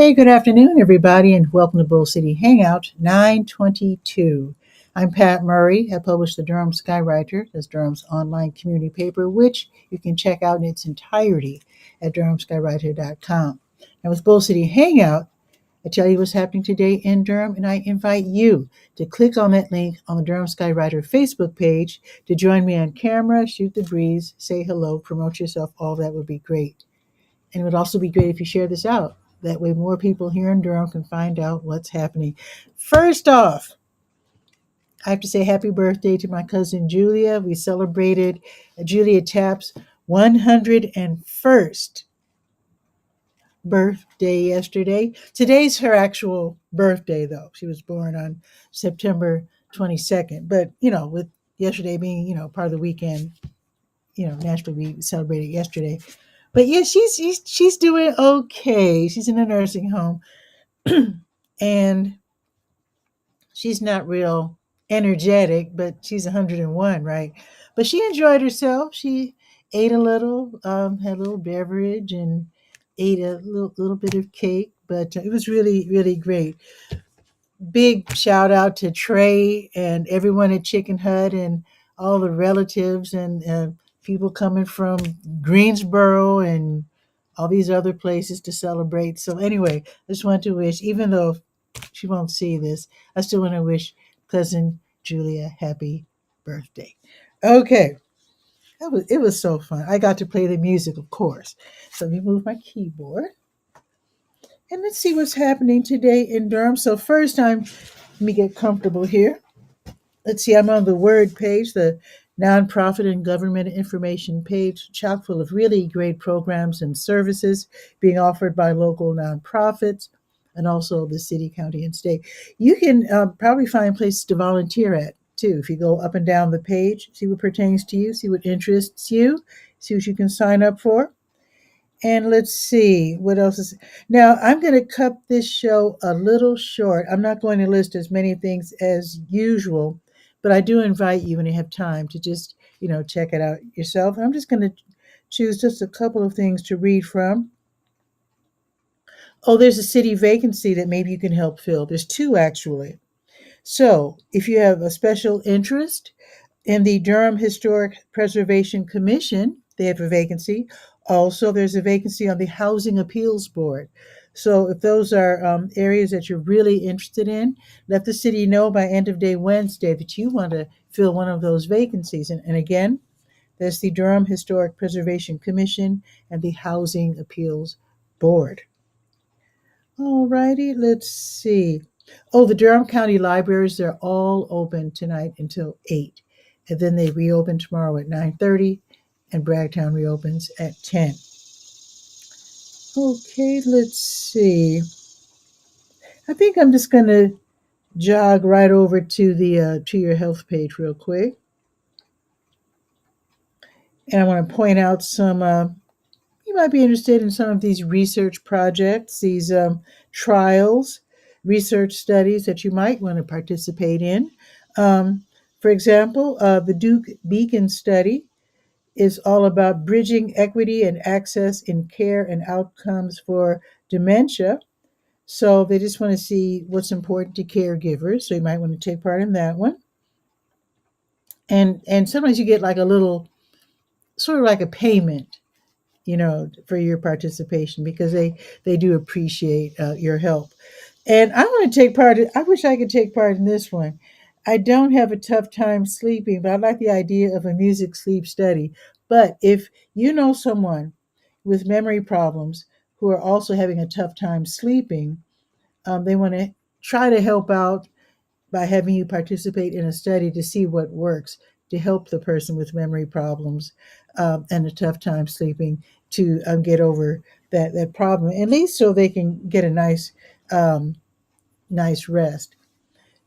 Hey, good afternoon, everybody, and welcome to Bull City Hangout 922. I'm Pat Murray. I publish the Durham Skywriter, that's Durham's online community paper, which you can check out in its entirety at durhamskywriter.com. Now, with Bull City Hangout, I tell you what's happening today in Durham, and I invite you to click on that link on the Durham Skywriter Facebook page to join me on camera, shoot the breeze, say hello, promote yourself. All that would be great. And it would also be great if you share this out. That way, more people here in Durham can find out what's happening. First off, I have to say happy birthday to my cousin Julia. We celebrated Julia Tapp's 101st birthday yesterday. Today's her actual birthday, though. She was born on September 22nd. But, with yesterday being, part of the weekend, naturally we celebrated yesterday. But yeah, she's doing okay. She's in a nursing home, and she's not real energetic, but she's 101, right? But she enjoyed herself. She ate a little, had a little beverage, and ate a little bit of cake. But it was really, really great. Big shout out to Trey and everyone at Chicken Hut and all the relatives and people coming from Greensboro and all these other places to celebrate. So anyway, I just want to wish, even though she won't see this, I still want to wish cousin Julia happy birthday. Okay, it was so fun. I got to play the music, of course. So let me move my keyboard. And let's see what's happening today in Durham. So first let me get comfortable here. Let's see, I'm on the Word page, the nonprofit and government information page, chock full of really great programs and services being offered by local nonprofits and also the city, county, and state. You can probably find places to volunteer at too. If you go up and down the page, see what pertains to you, see what interests you, see what you can sign up for. And let's see what else is. Now, I'm going to cut this show a little short. I'm not going to list as many things as usual, but I do invite you when you have time to just, check it out yourself. I'm just going to choose just a couple of things to read from. Oh, there's a city vacancy that maybe you can help fill. There's two actually. So, if you have a special interest in the Durham Historic Preservation Commission, they have a vacancy. Also, there's a vacancy on the Housing Appeals Board. So, if those are areas that you're really interested in, let the city know by end of day Wednesday that you want to fill one of those vacancies. And again, there's the Durham Historic Preservation Commission and the Housing Appeals Board. All righty, let's see. Oh, the Durham County Libraries, they're all open tonight until 8. And then they reopen tomorrow at 9:30, and Bragtown reopens at 10. Okay, let's see. I think I'm just going to jog right over to the to your health page real quick. And I want to point out some you might be interested in some of these research projects, these trials, research studies that you might want to participate in. Um, for example, the Duke Beacon study is all about bridging equity and access in care and outcomes for dementia. So they just want to see what's important to caregivers. So you might want to take part in that one. And sometimes you get like a little, sort of like a payment, for your participation because they do appreciate your help. And I want to take part. I wish I could take part in this one. I don't have a tough time sleeping, but I like the idea of a music sleep study. But if you know someone with memory problems who are also having a tough time sleeping, they want to try to help out by having you participate in a study to see what works to help the person with memory problems and a tough time sleeping to get over that problem, at least so they can get a um, nice rest.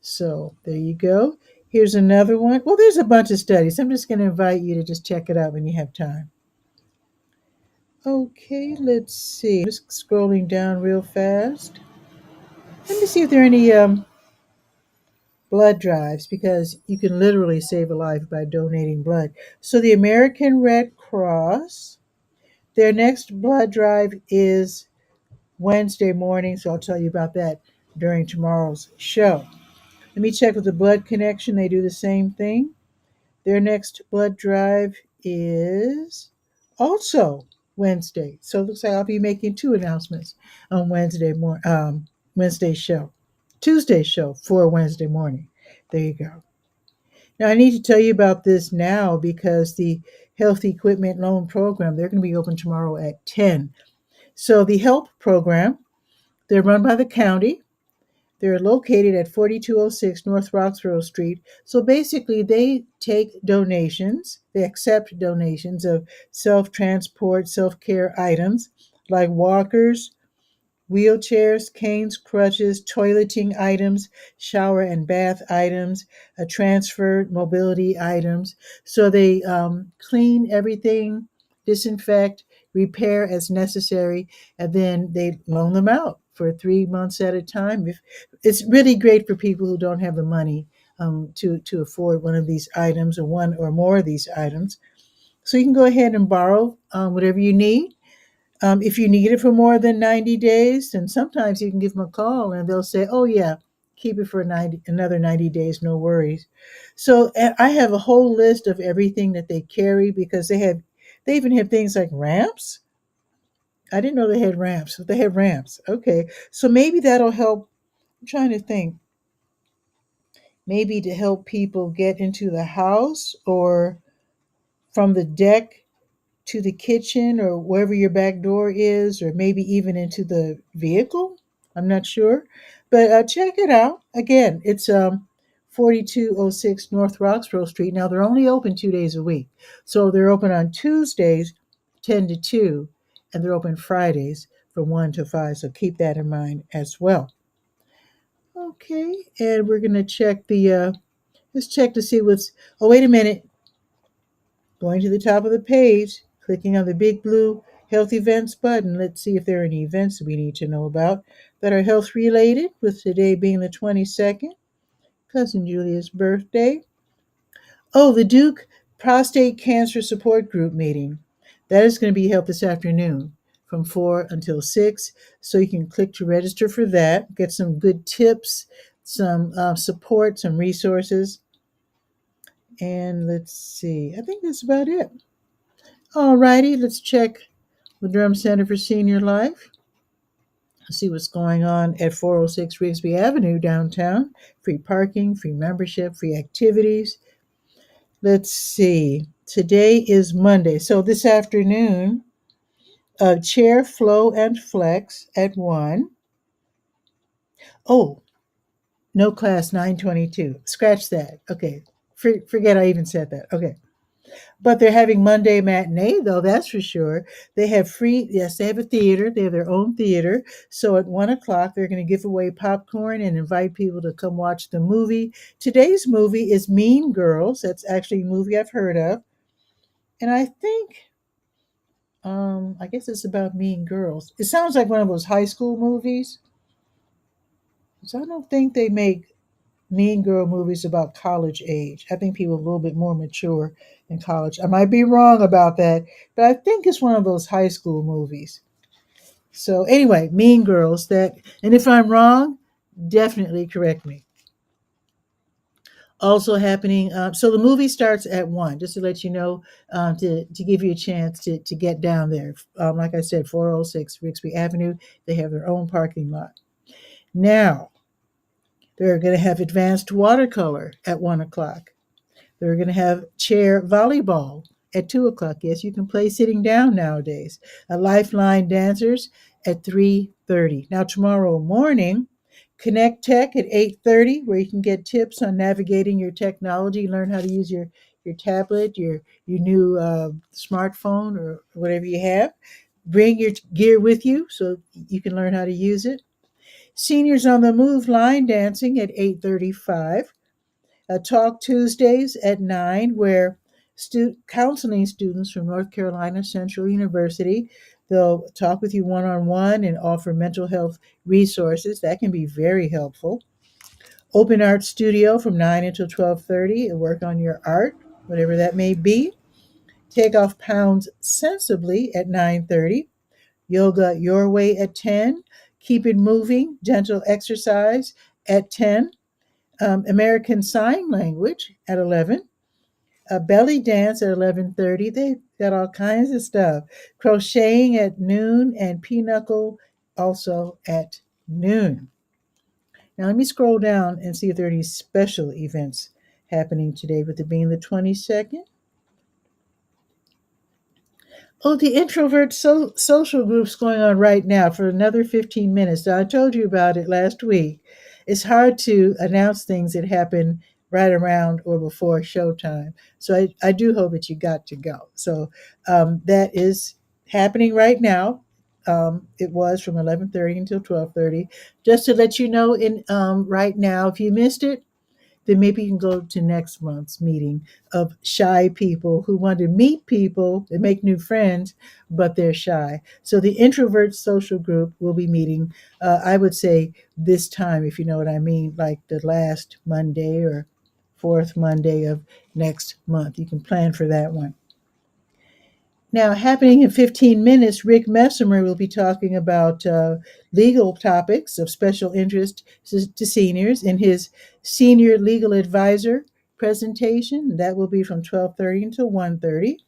So there you go. Here's another one. Well, there's a bunch of studies. I'm just going to invite you to just check it out when you have time. Okay, let's see. Just scrolling down real fast. Let me see if there are any blood drives because you can literally save a life by donating blood. So the American Red Cross, their next blood drive is Wednesday morning, so I'll tell you about that during tomorrow's show. Let me check with the Blood Connection. They do the same thing. Their next blood drive is also Wednesday. So it looks like I'll be making two announcements on Wednesday's show. Tuesday's show for Wednesday morning. There you go. Now I need to tell you about this now because the Health Equipment Loan Program, they're going to be open tomorrow at 10. So the HELP program, they're run by the county. They're located at 4206 North Roxborough Street. So basically, they take donations, they accept donations of self transport, self care items like walkers, wheelchairs, canes, crutches, toileting items, shower and bath items, transfer mobility items. So they clean everything, disinfect, repair as necessary, and then they loan them out for 3 months at a time. It's really great for people who don't have the money to afford one of these items or one or more of these items. So you can go ahead and borrow whatever you need. If you need it for more than 90 days, then sometimes you can give them a call and they'll say, oh, yeah, keep it for another 90 days, no worries. So I have a whole list of everything that they carry because they even have things like ramps. I didn't know they had ramps, but they have ramps. Okay. So maybe that'll help. I'm trying to think. Maybe to help people get into the house or from the deck to the kitchen or wherever your back door is, or maybe even into the vehicle. I'm not sure, but check it out. Again, it's 4206 North Roxborough Street. Now, they're only open 2 days a week. So they're open on Tuesdays, 10 to 2, and they're open Fridays from 1 to 5. So keep that in mind as well. Okay, and we're going to check let's check to see oh, wait a minute. Going to the top of the page, clicking on the big blue Health Events button, let's see if there are any events we need to know about that are health related, with today being the 22nd, Cousin Julia's birthday. Oh, the Duke Prostate Cancer Support Group meeting. That is going to be held this afternoon from 4 until 6. So you can click to register for that, get some good tips, some support, some resources. And let's see, I think that's about it. All righty, let's check the Durham Center for Senior Life. See what's going on at 406 Rigsby Avenue downtown. Free parking, free membership, free activities. Let's see. Today is Monday. So this afternoon, chair flow and flex at 1. Oh, no class 922. Scratch that. Okay. Forget I even said that. Okay. But they're having Monday matinee, though, that's for sure. They have yes, they have a theater. They have their own theater. So at 1 o'clock, they're going to give away popcorn and invite people to come watch the movie. Today's movie is Mean Girls. That's actually a movie I've heard of. And I think, I guess it's about mean girls. It sounds like one of those high school movies. So I don't think they make mean girl movies about college age. I think people are a little bit more mature in college. I might be wrong about that, but I think it's one of those high school movies. So anyway, Mean Girls. And if I'm wrong, definitely correct me. Also happening. So the movie starts at 1, just to let you know, to give you a chance to get down there. Like I said, 406 Rigsby Avenue. They have their own parking lot. Now they're going to have advanced watercolor at 1 o'clock. They're going to have chair volleyball at 2 o'clock. Yes, you can play sitting down nowadays. A Lifeline dancers at 3:30. Now tomorrow morning, Connect Tech at 8:30, where you can get tips on navigating your technology, learn how to use your tablet, your new smartphone, or whatever you have. Bring your gear with you so you can learn how to use it. Seniors on the Move line dancing at 8:35. Talk Tuesdays at 9, where counseling students from North Carolina Central University, they'll talk with you one-on-one and offer mental health resources. That can be very helpful. Open Art Studio from 9 until 12:30 and work on your art, whatever that may be. Take off pounds sensibly at 9:30. Yoga Your Way at 10. Keep It Moving, Gentle Exercise at 10. American Sign Language at 11. A belly dance at 11:30. They've got all kinds of stuff. Crocheting at noon and pinochle also at noon. Now let me scroll down and see if there are any special events happening today, with it being the 22nd. Oh, the introvert social group's going on right now for another 15 minutes. Now, I told you about it last week. It's hard to announce things that happen right around or before showtime. So I do hope that you got to go. So that is happening right now. It was from 11:30 until 12:30. Just to let you know, in right now, if you missed it, then maybe you can go to next month's meeting of shy people who want to meet people and make new friends, but they're shy. So the introvert social group will be meeting, I would say, this time, if you know what I mean, like the last Monday or fourth Monday of next month. You can plan for that one. Now, happening in 15 minutes, Rick Messimer will be talking about legal topics of special interest to seniors in his senior legal advisor presentation. That will be from 12:30 until 1:30.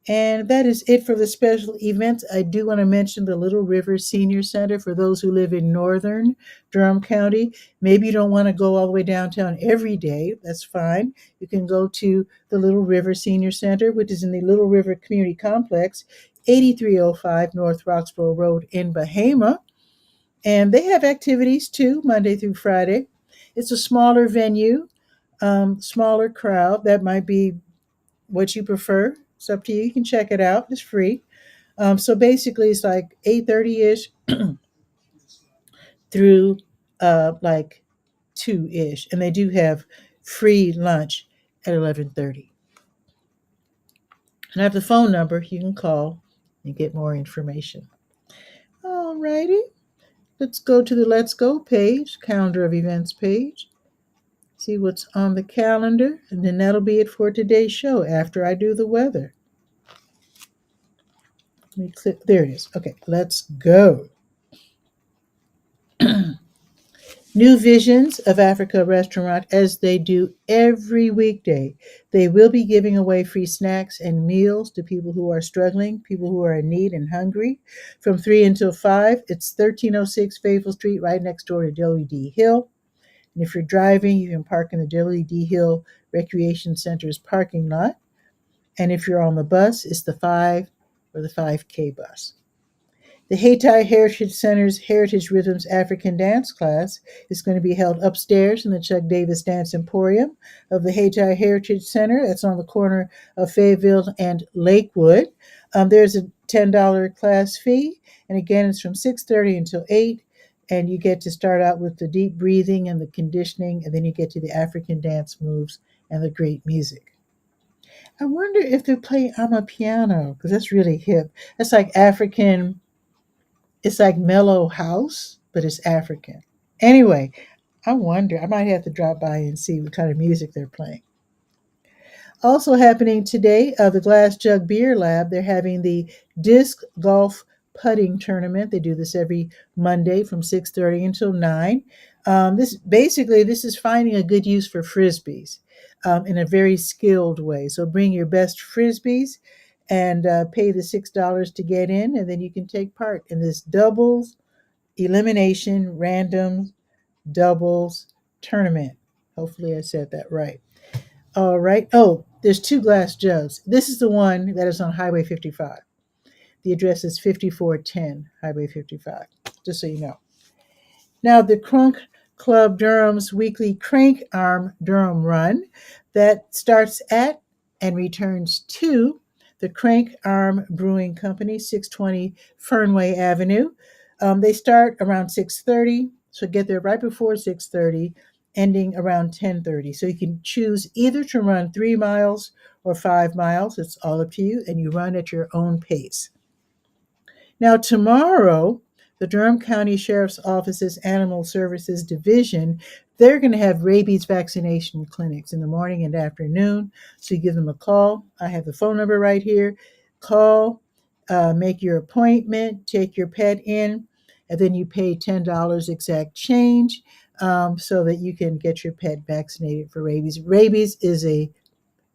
And that is it for the special events. I do want to mention the Little River Senior Center for those who live in northern Durham County. Maybe you don't want to go all the way downtown every day. That's fine. You can go to the Little River Senior Center, which is in the Little River Community Complex, 8305 North Roxborough Road in Bahama. And they have activities too, Monday through Friday. It's a smaller venue, smaller crowd. That might be what you prefer. It's up to you. You can check it out. It's free. So basically, it's like 8:30 ish through like 2 ish, and they do have free lunch at 11:30. And I have the phone number you can call and get more information. All righty, let's go to the Let's Go page, calendar of events page. See what's on the calendar, and then that'll be it for today's show after I do the weather. Let me click. There it is. Okay, let's go. New Visions of Africa restaurant, as they do every weekday. They will be giving away free snacks and meals to people who are struggling, people who are in need and hungry. From 3 until 5, it's 1306 Fayetteville Street, right next door to WD Hill. And if you're driving, you can park in the WD Hill Recreation Center's parking lot. And if you're on the bus, it's the 5 or the 5K bus. The Hayti Heritage Center's Heritage Rhythms African Dance class is going to be held upstairs in the Chuck Davis Dance Emporium of the Hayti Heritage Center. That's on the corner of Fayetteville and Lakewood. There's a $10 class fee, and again, it's from 6:30 until 8, and you get to start out with the deep breathing and the conditioning, and then you get to the African dance moves and the great music. I wonder if they play Amapiano, because that's really hip. That's like African. It's like mellow house, but it's African. Anyway, I wonder, I might have to drop by and see what kind of music they're playing. Also happening today, the Glass Jug Beer Lab, they're having the disc golf putting tournament. They do this every Monday from 6:30 until 9. This is finding a good use for frisbees in a very skilled way. So bring your best frisbees and pay the $6 to get in, and then you can take part in this doubles elimination random doubles tournament. Hopefully, I said that right. All right. Oh, there's 2 glass jugs. This is the one that is on Highway 55. The address is 5410 Highway 55, just so you know. Now, the Crunk Club Durham's weekly Crank Arm Durham Run that starts at and returns to the Crank Arm Brewing Company, 620 Fernway Avenue. They start around 6:30, so get there right before 6:30, ending around 10:30. So you can choose either to run 3 miles or 5 miles. It's all up to you, and you run at your own pace. Now, tomorrow, the Durham County Sheriff's Office's Animal Services Division, they're going to have rabies vaccination clinics in the morning and afternoon. So you give them a call. I have the phone number right here. Call make your appointment, take your pet in, and then you pay $10 exact change so that you can get your pet vaccinated for rabies. Rabies is a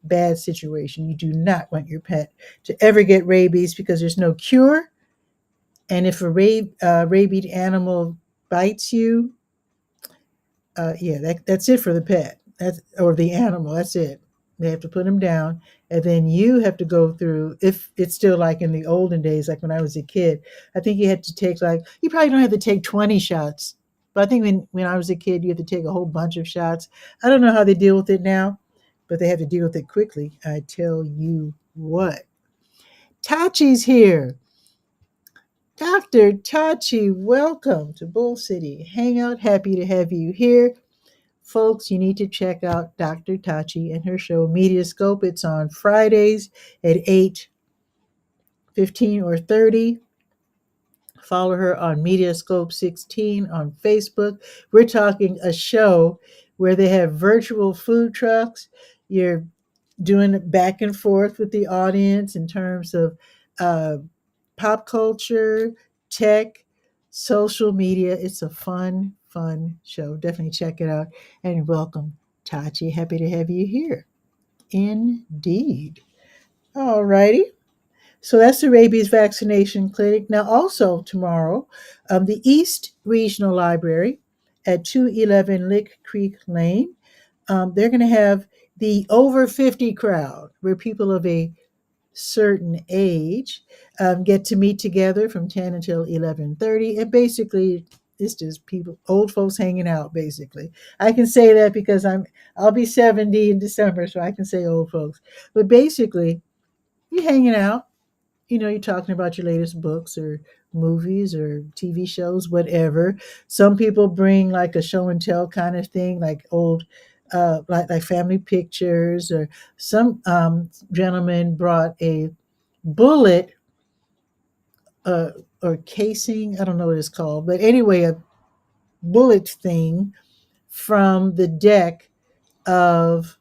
bad situation. You do not want your pet to ever get rabies because there's no cure. And if a rabid animal bites you, yeah, that's it for the pet. That's or the animal. That's it. They have to put them down, and then you have to go through. If it's still like in the olden days, like when I was a kid, I think you had to take like you probably don't have to take 20 shots, but I think when I was a kid, you had to take a whole bunch of shots. I don't know how they deal with it now, but they have to deal with it quickly. I tell you what. Tachi's here. Dr. Tachi, welcome to Bull City Hangout. Happy to have you here. Folks, you need to check out Dr. Tachi and her show Mediascope. It's on Fridays at 8:15 or 30. Follow her on Mediascope 16 on Facebook. We're talking a show where they have virtual food trucks. You're doing it back and forth with the audience in terms of uh, pop culture, tech, social media. It's a fun show. Definitely check it out. And welcome, Tachi. Happy to have you here. Indeed. All righty. So that's the rabies vaccination clinic. Now, also tomorrow, the East Regional Library at 211 Lick Creek Lane, they're going to have the over 50 crowd, where people of a certain age get to meet together from 10 until 11:30, and basically it's just people, old folks hanging out. Basically, I can say that because I'll be 70 in December, so I can say old folks. But basically, you're hanging out. You're talking about your latest books or movies or TV shows, whatever. Some people bring like a show and tell kind of thing, like old, like family pictures, or some gentleman brought a bullet uh, or casing. I don't know what it's called, but anyway, a bullet thing from the deck of.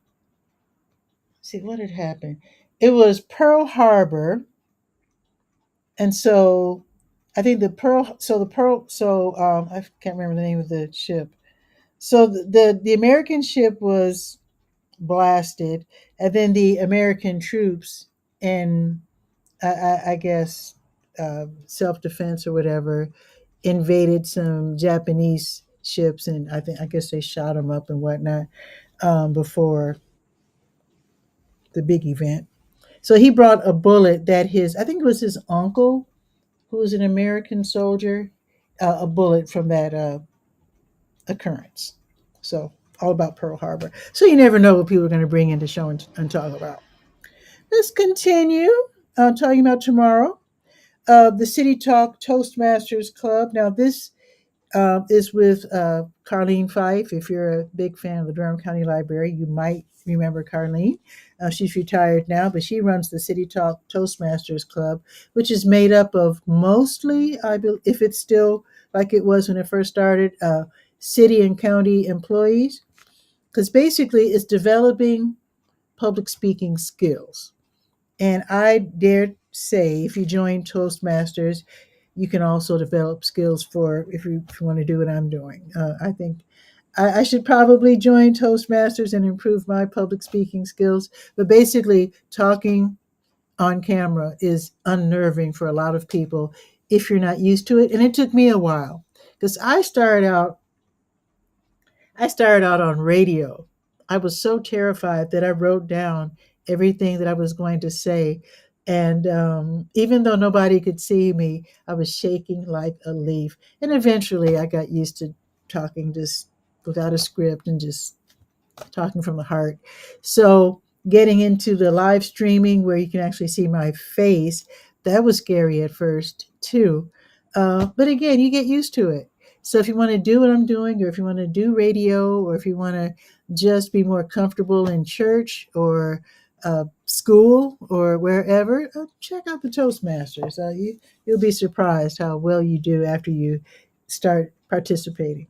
See what had happened. It was Pearl Harbor, and so I think I can't remember the name of the ship. So the American ship was blasted, and then the American troops in I guess self defense or whatever invaded some Japanese ships, and I guess they shot them up and whatnot before the big event. So he brought a bullet that I think it was his uncle, who was an American soldier, a bullet from that occurrence. So all about Pearl Harbor. So you never know what people are going to bring in to show and talk about. Let's continue talking about tomorrow. The City Talk Toastmasters Club. Now this is with Carlene Fife. If you're a big fan of the Durham County Library, you might remember Carlene. She's retired now, but she runs the City Talk Toastmasters Club, which is made up of mostly, if it's still like it was when it first started, city and county employees, because basically it's developing public speaking skills. And I dare say, if you join Toastmasters, you can also develop skills for if you want to do what I'm doing. I think I should probably join Toastmasters and improve my public speaking skills. But basically, talking on camera is unnerving for a lot of people if you're not used to it. And it took me a while because I started out on radio. I was so terrified that I wrote down everything that I was going to say. And even though nobody could see me, I was shaking like a leaf. And eventually I got used to talking just without a script and just talking from the heart. So getting into the live streaming where you can actually see my face, that was scary at first too. But again, you get used to it. So if you want to do what I'm doing, or if you want to do radio, or if you want to just be more comfortable in church or school or wherever, check out the Toastmasters. You'll be surprised how well you do after you start participating.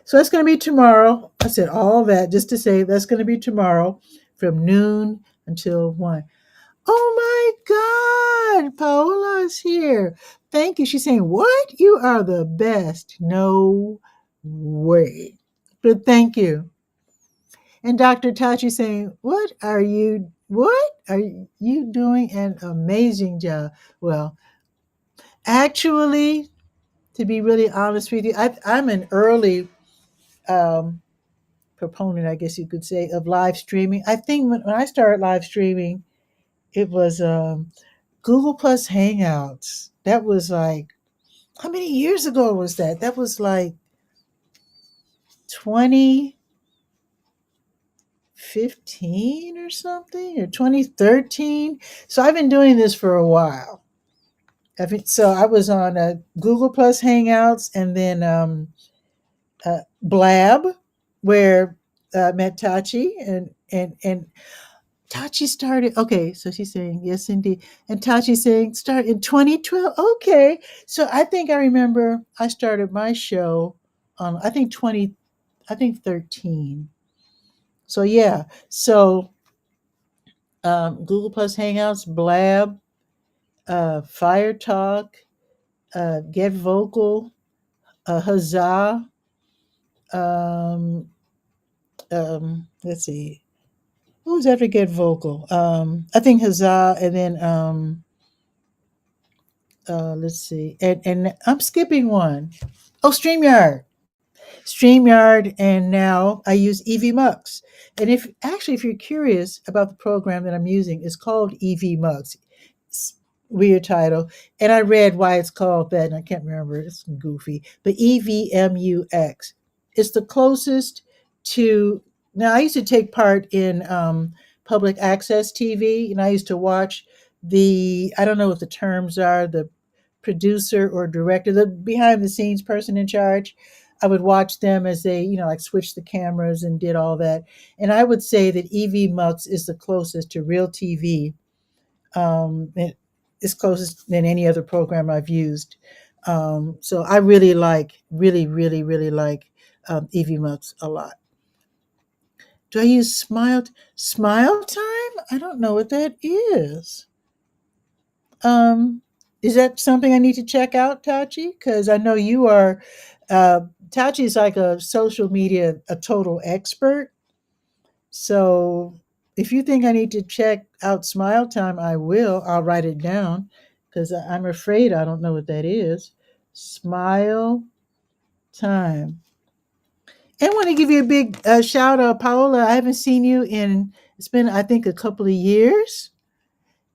So that's going to be tomorrow. I said all that just to say that's going to be tomorrow from noon until 1. Oh my God, Paola's here. Thank you. She's saying, "What? You are the best." No way. But thank you. And Dr. Tachi saying, what are you doing an amazing job? Well, actually, to be really honest with you, I'm an early um, proponent, I guess you could say, of live streaming. I think when I started live streaming, it was Google Plus Hangouts. That was like, how many years ago was that? That was like 2015 or something, or 2013. So I've been doing this for a while. So I was on Google Plus Hangouts, and then Blab, where I met Tachi, and Tachi started. Okay, so she's saying yes, indeed, and Tachi saying start in 2012. Okay, so I think I remember I started my show on I think 13. So yeah, so Google Plus Hangouts, Blab, Fire Talk, Get Vocal, Huzzah. Um, let's see, who was after Get Vocal? I think Huzzah, and then let's see, and I'm skipping one. Oh, StreamYard, and now I use EVMux. And if you're curious about the program that I'm using, it's called EVMux. It's weird title, and I read why it's called that, and I can't remember. It's goofy, but EVMUX. It's the closest to. Now I used to take part in public access TV, and I used to watch the. I don't know what the terms are. The producer or director, the behind the scenes person in charge. I would watch them as they, like switched the cameras and did all that. And I would say that EV Mux is the closest to real TV. It's closest than any other program I've used. So I really like EV Mux a lot. Do I use Smile Time? I don't know what that is. Um, is that something I need to check out, Tachi? Because I know you are. Tachi is like a social media, a total expert. So if you think I need to check out Smile Time, I will. I'll write it down because I'm afraid I don't know what that is. Smile Time. And I want to give you a big shout out, Paola. I haven't seen you in, it's been, I think, a couple of years.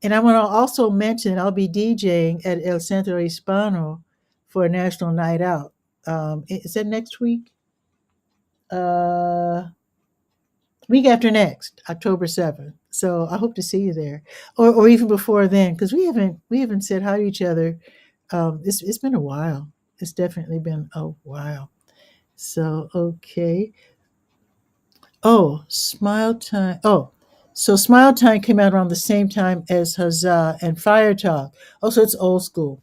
And I want to also mention I'll be DJing at El Centro Hispano for a national night out. Is that next week? Uh, Week after next, October 7th. So I hope to see you there, or even before then, because we haven't said hi to each other. It's been a while. It's definitely been a while. So okay. Oh, Smile Time. Oh, so Smile Time came out around the same time as Huzzah and Fire Talk. Oh, so it's old school.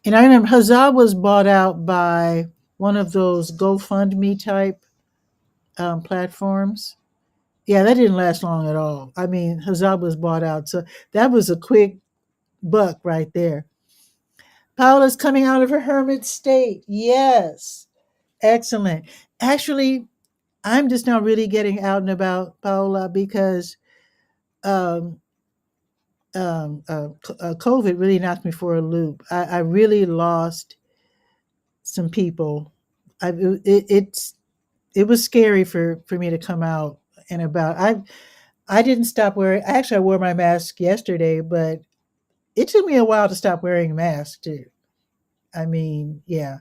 And I remember Huzzah was bought out by one of those GoFundMe type platforms. Yeah, that didn't last long at all. I mean, Huzzah was bought out. So that was a quick buck right there. Paola's coming out of her hermit state. Yes. Excellent. Actually, I'm just now really getting out and about, Paola, because um, COVID really knocked me for a loop. I really lost some people. It's it was scary for me to come out and about. I didn't stop wearing. Actually, I wore my mask yesterday, but it took me a while to stop wearing a mask too. I mean, yeah.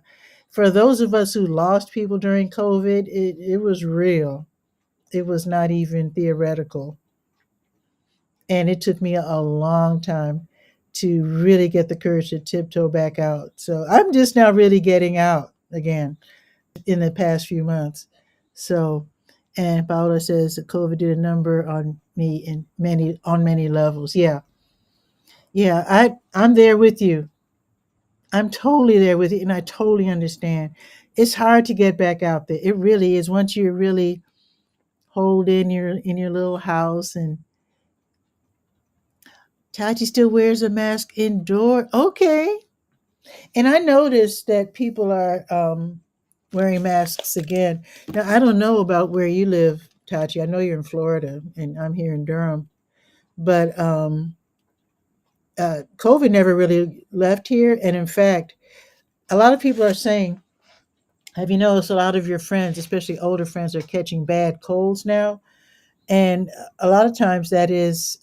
For those of us who lost people during COVID, it was real. It was not even theoretical. And it took me a long time to really get the courage to tiptoe back out. So I'm just now really getting out again in the past few months. So, and Paola says that COVID did a number on me in many levels. Yeah, yeah, I'm there with you. I'm totally there with you, and I totally understand. It's hard to get back out there. It really is. Once you're really holed in your little house, and Tachi still wears a mask indoor. Okay. And I noticed that people are wearing masks again. Now, I don't know about where you live, Tachi. I know you're in Florida and I'm here in Durham. But COVID never really left here. And in fact, a lot of people are saying, have you noticed a lot of your friends, especially older friends, are catching bad colds now? And a lot of times that is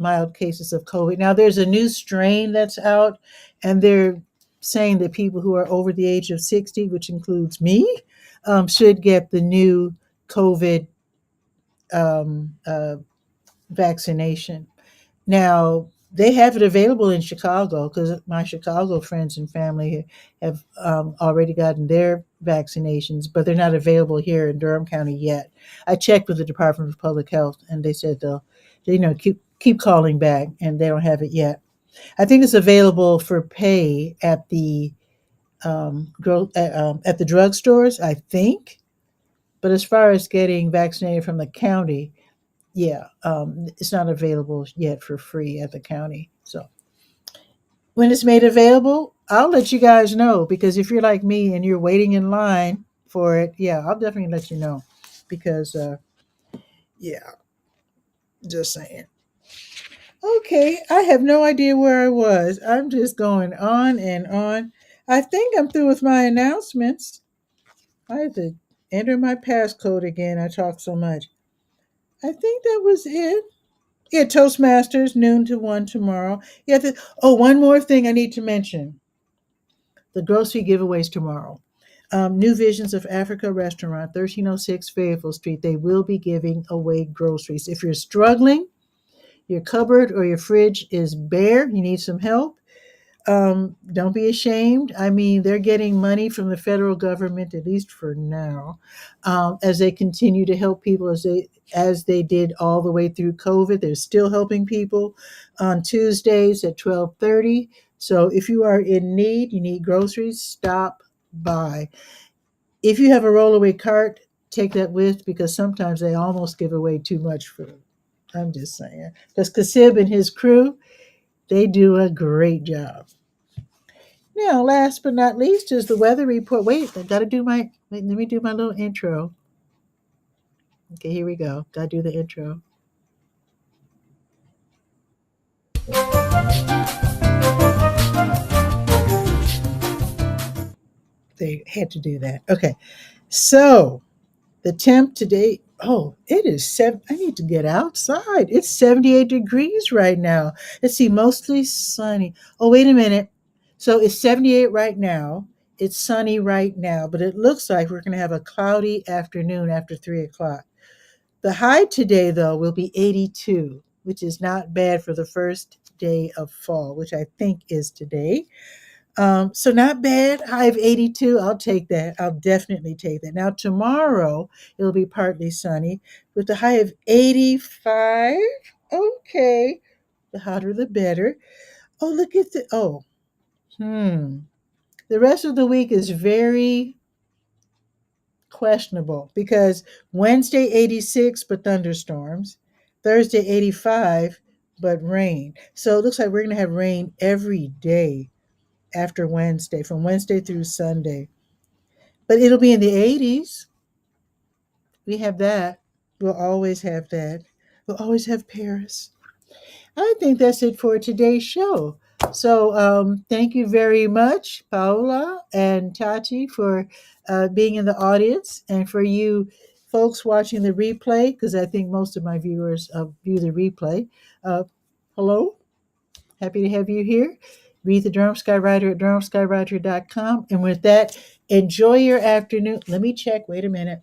mild cases of COVID. Now, there's a new strain that's out, and they're saying that people who are over the age of 60, which includes me, should get the new COVID um, uh, vaccination. Now, they have it available in Chicago because my Chicago friends and family have already gotten their vaccinations, but they're not available here in Durham County yet. I checked with the Department of Public Health, and they said keep calling back, and they don't have it yet. I think it's available for pay at the at the drugstores, I think. But as far as getting vaccinated from the county, yeah, it's not available yet for free at the county. So when it's made available, I'll let you guys know because if you're like me and you're waiting in line for it, yeah, I'll definitely let you know because, yeah, just saying. Okay, I have no idea where I was. I'm just going on and on. I think I'm through with my announcements. I had to enter my passcode again. I talk so much. I think that was it. Yeah, Toastmasters, noon to 1 tomorrow. Yeah. Oh, one more thing I need to mention the grocery giveaways tomorrow. New Visions of Africa restaurant, 1306 Fayetteville Street. They will be giving away groceries. If you're struggling, your cupboard or your fridge is bare, you need some help, don't be ashamed. I mean, they're getting money from the federal government, at least for now, as they continue to help people as they did all the way through COVID. They're still helping people on Tuesdays at 12:30. So if you are in need, you need groceries, stop by. If you have a rollaway cart, take that with because sometimes they almost give away too much food. I'm just saying. Because Kasib and his crew, they do a great job. Now, last but not least is the weather report. Wait, I gotta do my wait, let me do my little intro. Okay, here we go. Gotta do the intro. They had to do that. Okay. So the temp today, oh, it is seven. I need to get outside. It's 78 degrees right now. Let's see, mostly sunny. Oh, wait a minute. So it's 78 right now. It's sunny right now, but it looks like we're going to have a cloudy afternoon after 3 o'clock. The high today, though, will be 82, which is not bad for the first day of fall, which I think is today. So not bad. High of 82. I'll take that. I'll definitely take that. Now, tomorrow, it'll be partly sunny with the high of 85. Okay. The hotter, the better. Oh, look at the. The rest of the week is very questionable because Wednesday 86 but thunderstorms, Thursday 85 but rain. So it looks like we're going to have rain every day after Wednesday, from Wednesday through Sunday. But it'll be in the 80s. We have that. We'll always have that. We'll always have Paris. I think that's it for today's show. So thank you very much, Paola and Tati, for being in the audience, and for you folks watching the replay, because I think most of my viewers view the replay. Uh, Hello, happy to have you here. Read the Durham Skywriter at durhamskywriter.com. And with that, enjoy your afternoon. Let me check. Wait a minute.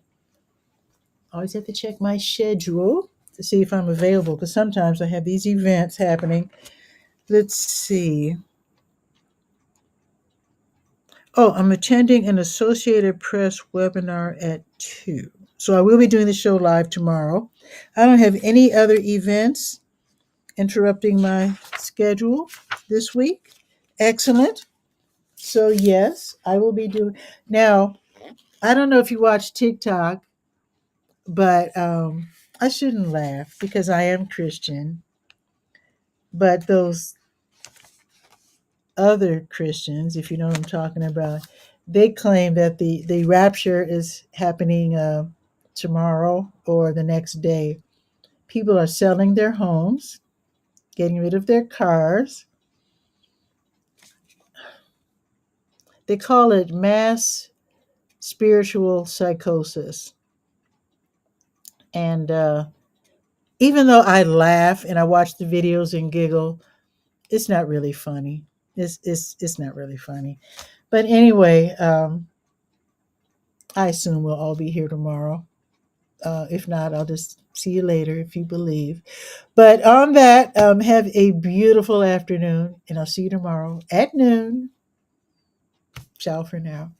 Always have to check my schedule to see if I'm available, because sometimes I have these events happening. Let's see. Oh, I'm attending an Associated Press webinar at 2. So I will be doing the show live tomorrow. I don't have any other events interrupting my schedule this week. Excellent. So, yes, I will be doing. Now, I don't know if you watch TikTok, but I shouldn't laugh because I am Christian. But those other Christians, if you know what I'm talking about, they claim that the rapture is happening tomorrow or the next day. People are selling their homes, getting rid of their cars. They call it mass spiritual psychosis. And even though I laugh and I watch the videos and giggle, it's not really funny. It's not really funny. But anyway, I assume we'll all be here tomorrow. If not, I'll just see you later if you believe. But on that, have a beautiful afternoon, and I'll see you tomorrow at noon. Ciao for now.